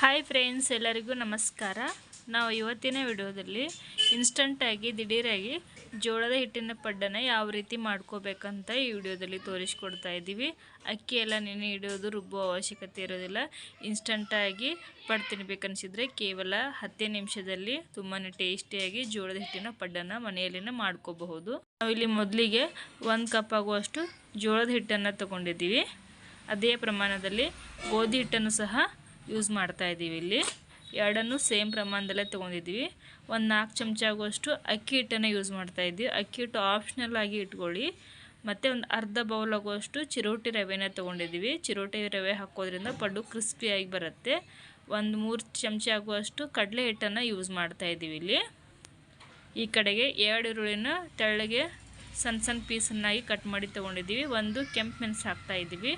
Hi friends, ಎಲ್ಲರಿಗೂ ನಮಸ್ಕಾರ. ನಾವು ಇವತ್ತಿನ ವಿಡಿಯೋದಲ್ಲಿ ಇನ್ಸ್ಟಂಟಾಗಿ ದಿಢೀರಾಗಿ ಜೋಳದ ಹಿಟ್ಟಿನ ಪಡ್ಡನ್ನು ಯಾವ ರೀತಿ ಮಾಡ್ಕೋಬೇಕಂತ ಈ ವಿಡಿಯೋದಲ್ಲಿ ತೋರಿಸ್ಕೊಡ್ತಾ ಇದ್ದೀವಿ. ಅಕ್ಕಿ ಎಲ್ಲ ನೆನೆ ಇಡೋದು ರುಬ್ಬೋ ಅವಶ್ಯಕತೆ ಇರೋದಿಲ್ಲ. ಇನ್ಸ್ಟಂಟಾಗಿ ಪಡ್ಡು ತಿನ್ನಬೇಕನ್ನಿಸಿದ್ರೆ ಕೇವಲ 10 ನಿಮಿಷದಲ್ಲಿ ತುಂಬಾ ಟೇಸ್ಟಿಯಾಗಿ ಜೋಳದ ಹಿಟ್ಟಿನ ಪಡ್ಡನ್ನು ಮನೆಯಲ್ಲಿನೇ ಮಾಡ್ಕೋಬಹುದು. ನಾವಿಲ್ಲಿ ಮೊದಲಿಗೆ 1 ಕಪ್ ಆಗುವಷ್ಟು ಜೋಳದ ಹಿಟ್ಟನ್ನು ತಗೊಂಡಿದ್ದೀವಿ. ಅದೇ ಪ್ರಮಾಣದಲ್ಲಿ ಗೋಧಿ ಹಿಟ್ಟನ್ನು ಸಹ ಯೂಸ್ ಮಾಡ್ತಾ ಇದ್ದೀವಿ. ಇಲ್ಲಿ ಎರಡನ್ನೂ ಸೇಮ್ ಪ್ರಮಾಣದಲ್ಲೇ ತೊಗೊಂಡಿದ್ದೀವಿ. ಒಂದು 4 ಚಮಚ ಆಗುವಷ್ಟು ಅಕ್ಕಿ ಹಿಟ್ಟನ್ನು ಯೂಸ್ ಮಾಡ್ತಾ ಇದ್ದೀವಿ. ಅಕ್ಕಿ ಹಿಟ್ಟು ಆಪ್ಷನಲ್ ಆಗಿ ಇಟ್ಕೊಳ್ಳಿ. ಮತ್ತು ಒಂದು ಅರ್ಧ ಬೌಲ್ ಆಗುವಷ್ಟು ಚಿರೋಟಿ ರವೆನ ತೊಗೊಂಡಿದ್ದೀವಿ. ಚಿರೋಟಿ ರವೆ ಹಾಕೋದ್ರಿಂದ ಪಡ್ಡು ಕ್ರಿಸ್ಪಿಯಾಗಿ ಬರುತ್ತೆ. ಒಂದು 3 ಚಮಚ ಆಗುವಷ್ಟು ಕಡಲೆ ಹಿಟ್ಟನ್ನು ಯೂಸ್ ಮಾಡ್ತಾ ಇದ್ದೀವಿ. ಇಲ್ಲಿ ಈ ಕಡೆಗೆ 2 ಈರುಳ್ಳಿನ ತೆಳ್ಳಗೆ ಸಣ್ಣ ಸಣ್ಣ ಪೀಸನ್ನಾಗಿ ಕಟ್ ಮಾಡಿ ತೊಗೊಂಡಿದ್ದೀವಿ. ಒಂದು ಕೆಂಪು ಮೆಣಸು ಹಾಕ್ತಾ ಇದ್ದೀವಿ.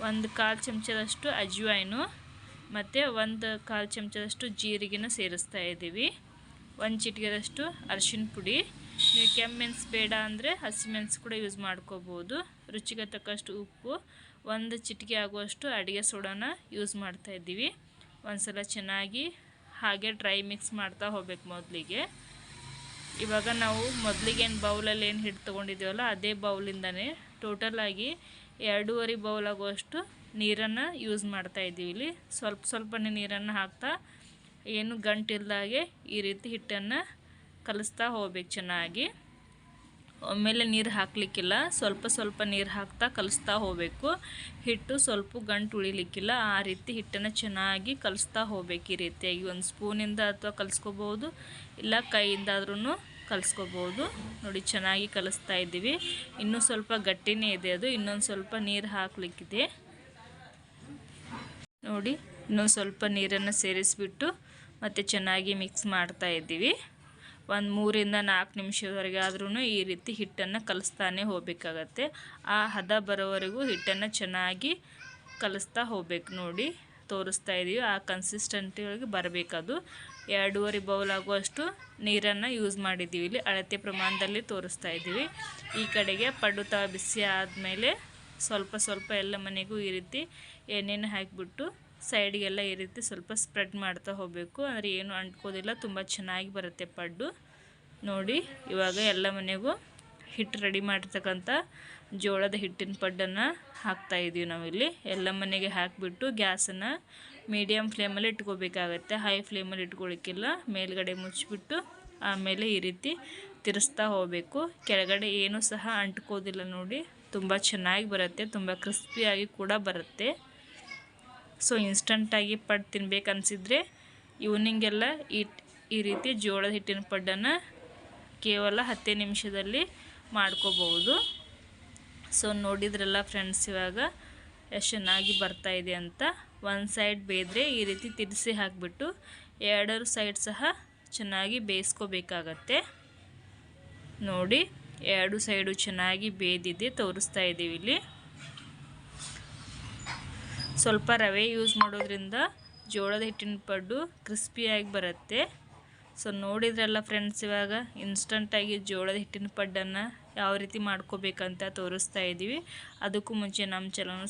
ಒಂದು 1/4 ಚಮಚದಷ್ಟು ಅಜ್ವಾಯಿನು ಮತ್ತು 1/4 ಚಮಚದಷ್ಟು ಜೀರಿಗೆನ ಸೇರಿಸ್ತಾ ಇದ್ದೀವಿ. 1 ಚಿಟಿಕೆದಷ್ಟು ಅರಿಶಿನ ಪುಡಿ. ನೀವು ಕೆಂಪು ಮೆಣಸು ಬೇಡ ಅಂದರೆ ಹಸಿಮೆಣಸು ಕೂಡ ಯೂಸ್ ಮಾಡ್ಕೋಬೋದು. ರುಚಿಗೆ ತಕ್ಕಷ್ಟು ಉಪ್ಪು, 1 ಚಿಟಿಕೆ ಆಗುವಷ್ಟು ಅಡುಗೆ ಸೋಡಾನ ಯೂಸ್ ಮಾಡ್ತಾ ಇದ್ದೀವಿ. ಒಂದು ಸಲ ಚೆನ್ನಾಗಿ ಹಾಗೆ ಡ್ರೈ ಮಿಕ್ಸ್ ಮಾಡ್ತಾ ಹೋಗ್ಬೇಕು. ಮೊದಲಿಗೆ ಇವಾಗ ನಾವು ಮೊದಲಿಗೇನು ಬೌಲಲ್ಲಿ ಏನು ಹಿಟ್ಟು ತೊಗೊಂಡಿದ್ದೀವಲ್ಲ ಅದೇ ಬೌಲಿಂದನೇ ಟೋಟಲಾಗಿ 2.5 ಬೌಲ್ ಆಗುವಷ್ಟು ನೀರನ್ನು ಯೂಸ್ ಮಾಡ್ತಾ ಇದ್ದೀವಿ. ಇಲ್ಲಿ ಸ್ವಲ್ಪನೇ ನೀರನ್ನು ಹಾಕ್ತಾ ಏನು ಗಂಟಿಲ್ದಾಗೆ ಈ ರೀತಿ ಹಿಟ್ಟನ್ನು ಕಲಿಸ್ತಾ ಹೋಗ್ಬೇಕು. ಚೆನ್ನಾಗಿ ಒಮ್ಮೆಲೆ ನೀರು ಹಾಕಲಿಕ್ಕಿಲ್ಲ, ಸ್ವಲ್ಪ ನೀರು ಹಾಕ್ತಾ ಕಲಿಸ್ತಾ ಹೋಗಬೇಕು. ಹಿಟ್ಟು ಸ್ವಲ್ಪ ಗಂಟು ಉಳಿಲಿಕ್ಕಿಲ್ಲ. ಆ ರೀತಿ ಹಿಟ್ಟನ್ನು ಚೆನ್ನಾಗಿ ಕಲಿಸ್ತಾ ಹೋಗ್ಬೇಕು. ಈ ರೀತಿಯಾಗಿ ಒಂದು ಸ್ಪೂನಿಂದ ಅಥವಾ ಕಲಿಸ್ಕೋಬೋದು, ಇಲ್ಲ ಕೈಯಿಂದಾದ್ರೂ ಕಲಿಸ್ಕೋಬೋದು. ನೋಡಿ, ಚೆನ್ನಾಗಿ ಕಲಿಸ್ತಾ ಇದ್ದೀವಿ. ಇನ್ನೂ ಸ್ವಲ್ಪ ಗಟ್ಟಿನೇ ಇದೆ ಅದು. ಇನ್ನೊಂದು ಸ್ವಲ್ಪ ನೀರು ಹಾಕಲಿಕ್ಕಿದೆ. ನೋಡಿ, ಇನ್ನೊಂದು ಸ್ವಲ್ಪ ನೀರನ್ನು ಸೇರಿಸಿಬಿಟ್ಟು ಮತ್ತು ಚೆನ್ನಾಗಿ ಮಿಕ್ಸ್ ಮಾಡ್ತಾ ಇದ್ದೀವಿ. ಒಂದು 3 ರಿಂದ 4 ನಿಮಿಷದವರೆಗೆ ಆದ್ರೂ ಈ ರೀತಿ ಹಿಟ್ಟನ್ನು ಕಲಿಸ್ತಾನೆ ಹೋಗಬೇಕಾಗತ್ತೆ. ಆ ಹದ ಬರೋವರೆಗೂ ಹಿಟ್ಟನ್ನು ಚೆನ್ನಾಗಿ ಕಲಿಸ್ತಾ ಹೋಗ್ಬೇಕು. ನೋಡಿ, ತೋರಿಸ್ತಾ ಇದ್ದೀವಿ. ಆ ಕನ್ಸಿಸ್ಟೆಂಟಿಗೆ ಬರಬೇಕದು. 2.5 ಬೌಲ್ ಆಗುವಷ್ಟು ನೀರನ್ನು ಯೂಸ್ ಮಾಡಿದ್ದೀವಿ. ಇಲ್ಲಿ ಅಳತೆ ಪ್ರಮಾಣದಲ್ಲಿ ತೋರಿಸ್ತಾ ಇದ್ದೀವಿ. ಈ ಕಡೆಗೆ ಪಡ್ಡು ಬಿಸಿ ಆದಮೇಲೆ ಸ್ವಲ್ಪ ಎಲ್ಲ ಮನೆಗೂ ಈ ರೀತಿ ಎಣ್ಣೆನ ಹಾಕಿಬಿಟ್ಟು ಸೈಡ್ಗೆಲ್ಲ ಈ ರೀತಿ ಸ್ವಲ್ಪ ಸ್ಪ್ರೆಡ್ ಮಾಡ್ತಾ ಹೋಗಬೇಕು. ಅಂದರೆ ಏನು ಅಂಟ್ಕೋದಿಲ್ಲ, ತುಂಬ ಚೆನ್ನಾಗಿ ಬರುತ್ತೆ ಪಡ್ಡು. ನೋಡಿ, ಇವಾಗ ಎಲ್ಲ ಮನೆಗೂ ಹಿಟ್ಟು ರೆಡಿ ಮಾಡಿರ್ತಕ್ಕಂಥ ಜೋಳದ ಹಿಟ್ಟಿನ ಪಡ್ಡನ್ನು ಹಾಕ್ತಾಯಿದ್ದೀವಿ. ನಾವಿಲ್ಲಿ ಎಲ್ಲ ಮನೆಗೆ ಹಾಕಿಬಿಟ್ಟು ಗ್ಯಾಸನ್ನು ಮೀಡಿಯಮ್ ಫ್ಲೇಮಲ್ಲಿ ಇಟ್ಕೋಬೇಕಾಗತ್ತೆ. ಹೈ ಫ್ಲೇಮಲ್ಲಿ ಇಟ್ಕೊಳ್ಳಿಕ್ಕಿಲ್ಲ. ಮೇಲ್ಗಡೆ ಮುಚ್ಚಿಬಿಟ್ಟು ಆಮೇಲೆ ಈ ರೀತಿ ತಿರ್ಸ್ತಾ ಹೋಗಬೇಕು. ಕೆಳಗಡೆ ಏನೂ ಸಹ ಅಂಟ್ಕೋದಿಲ್ಲ. ನೋಡಿ, ತುಂಬ ಚೆನ್ನಾಗಿ ಬರುತ್ತೆ, ತುಂಬ ಕ್ರಿಸ್ಪಿಯಾಗಿ ಕೂಡ ಬರುತ್ತೆ. ಸೊ ಇನ್ಸ್ಟಂಟಾಗಿ ಪಡ್ಡು ತಿನ್ಬೇಕನ್ನಿಸಿದ್ರೆ ಈವ್ನಿಂಗೆಲ್ಲ ಈ ರೀತಿ ಜೋಳದ ಹಿಟ್ಟಿನ ಪಡ್ಡನ್ನು ಕೇವಲ 10 ನಿಮಿಷದಲ್ಲಿ ಮಾಡ್ಕೋಬಹುದು. ಸೊ ನೋಡಿದ್ರಲ್ಲ ಫ್ರೆಂಡ್ಸ್, ಇವಾಗ ಎಷ್ಟು ಚೆನ್ನಾಗಿ ಬರ್ತಾಯಿದೆ ಅಂತ. ಒಂದು ಸೈಡ್ ಬೇಯ್ದ್ರೆ ಈ ರೀತಿ ತಿರ್ಸಿ ಹಾಕಿಬಿಟ್ಟು 2 ಸೈಡ್ ಸಹ ಚೆನ್ನಾಗಿ ಬೇಯಿಸ್ಕೋಬೇಕಾಗತ್ತೆ. ನೋಡಿ, 2 ಸೈಡು ಚೆನ್ನಾಗಿ ಬೇಯ್ದಿದೆ, ತೋರಿಸ್ತಾ ಇದ್ದೀವಿ. ಇಲ್ಲಿ ಸ್ವಲ್ಪ ರವೆ ಯೂಸ್ ಮಾಡೋದ್ರಿಂದ ಜೋಳದ ಹಿಟ್ಟಿನ ಪಡ್ಡು ಕ್ರಿಸ್ಪಿಯಾಗಿ ಬರುತ್ತೆ. ಸೊ ನೋಡಿದ್ರಲ್ಲ ಫ್ರೆಂಡ್ಸ್, ಇವಾಗ ಇನ್ಸ್ಟಂಟಾಗಿ ಜೋಳದ ಹಿಟ್ಟಿನ ಪಡ್ಡನ್ನು ಯಾವ ರೀತಿ ಮಾಡ್ಕೋಬೇಕಂತ ತೋರಿಸ್ತಾ ಇದ್ದೀವಿ. ಅದಕ್ಕೂ ಮುಂಚೆ ನಮ್ಮ ಚಾನಲ್ನ